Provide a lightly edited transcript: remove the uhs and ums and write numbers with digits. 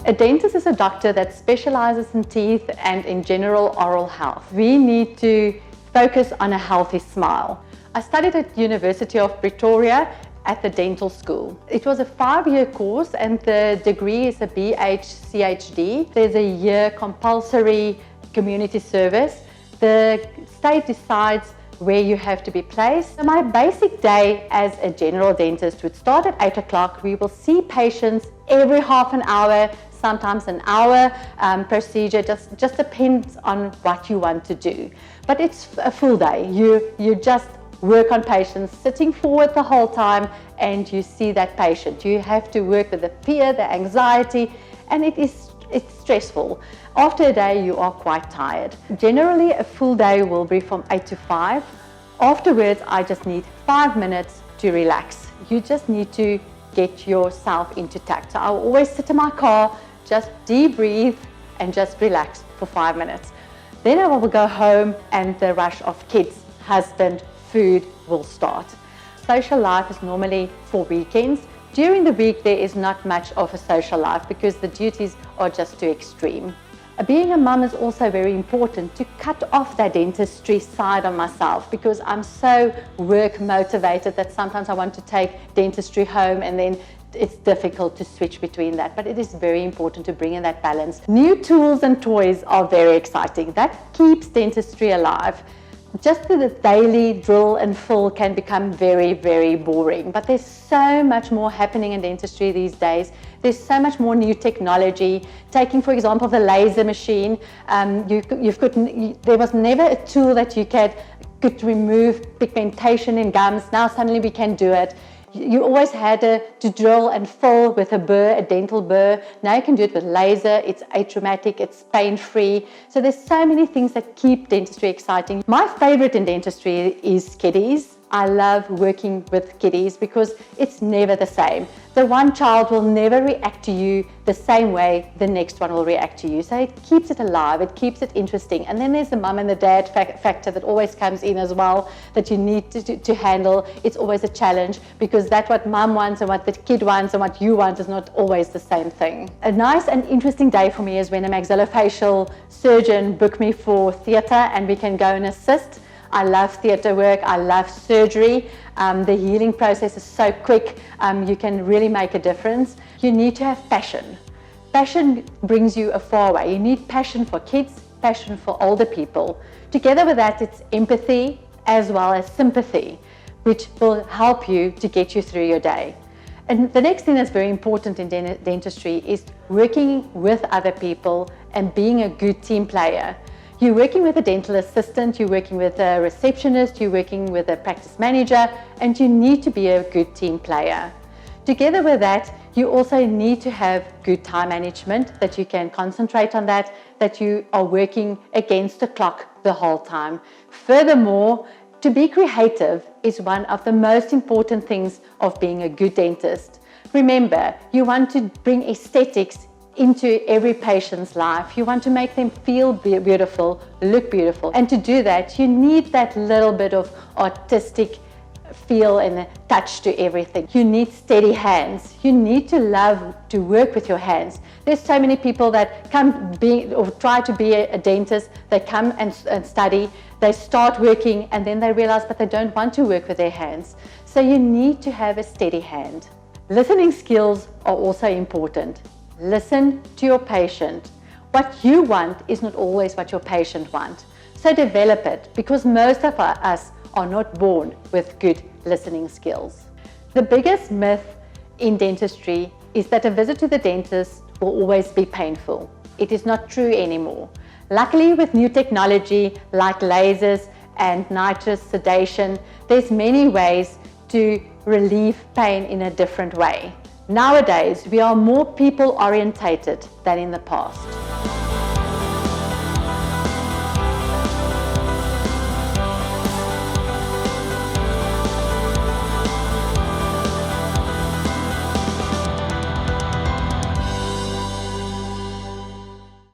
A dentist is a doctor that specializes in teeth and in general oral health. We need to focus on a healthy smile. I studied at University of Pretoria at the dental school. It was a 5-year course and the degree is a BHCHD. There's a year compulsory community service. The state decides where you have to be placed. So my basic day as a general dentist would start at 8 o'clock. We will see patients every half an hour, sometimes an hour procedure, just depends on what you want to do. But it's a full day. You just work on patients, sitting forward the whole time, and you see that patient. You have to work with the fear, the anxiety, and it's stressful. After a day, you are quite tired. Generally, a full day will be from 8 to 5. Afterwards, I just need 5 minutes to relax. You just need to get yourself into tact. So I'll always sit in my car, just deep breathe and just relax for 5 minutes. Then I will go home and the rush of kids, husband, food will start. Social life is normally for weekends. During the week, there is not much of a social life because the duties are just too extreme. Being a mum is also very important to cut off that dentistry side of myself because I'm so work motivated that sometimes I want to take dentistry home and then it's difficult to switch between that, but it is very important to bring in that balance. New tools and toys are very exciting. That keeps dentistry alive. Just the daily drill and fill can become very, very boring, but there's so much more happening in dentistry these days. There's so much more new technology. Taking, for example, the laser machine, there was never a tool that you could remove pigmentation in gums. Now suddenly we can do it. You always had to drill and fill with a burr, a dental burr. Now you can do it with laser. It's atraumatic, it's pain-free. So there's so many things that keep dentistry exciting. My favorite in dentistry is kiddies. I love working with kiddies because it's never the same. The one child will never react to you the same way the next one will react to you. So it keeps it alive, it keeps it interesting. And then there's the mum and the dad factor that always comes in as well that you need to handle. It's always a challenge because that's what mum wants and what the kid wants and what you want is not always the same thing. A nice and interesting day for me is when a maxillofacial surgeon booked me for theatre and we can go and assist. I love theatre work, I love surgery. The healing process is so quick, you can really make a difference. You need to have passion. Passion brings you a far way. You need passion for kids, passion for older people. Together with that, it's empathy as well as sympathy, which will help you to get you through your day. And the next thing that's very important in dentistry is working with other people and being a good team player. You're working with a dental assistant, you're working with a receptionist, you're working with a practice manager, and you need to be a good team player. Together with that, you also need to have good time management, that you can concentrate on that you are working against the clock the whole time. Furthermore, to be creative is one of the most important things of being a good dentist. Remember, you want to bring aesthetics into every patient's life. You want to make them feel beautiful, look beautiful. And to do that, you need that little bit of artistic feel and touch to everything. You need steady hands. You need to love to work with your hands. There's so many people that try to be a dentist, they come and study, they start working and then they realize that they don't want to work with their hands. So you need to have a steady hand. Listening skills are also important. Listen to your patient. What you want is not always what your patient wants. So develop it because most of us are not born with good listening skills. The biggest myth in dentistry is that a visit to the dentist will always be painful. It is not true anymore. Luckily, with new technology like lasers and nitrous sedation, there's many ways to relieve pain in a different way. Nowadays, we are more people-orientated than in the past.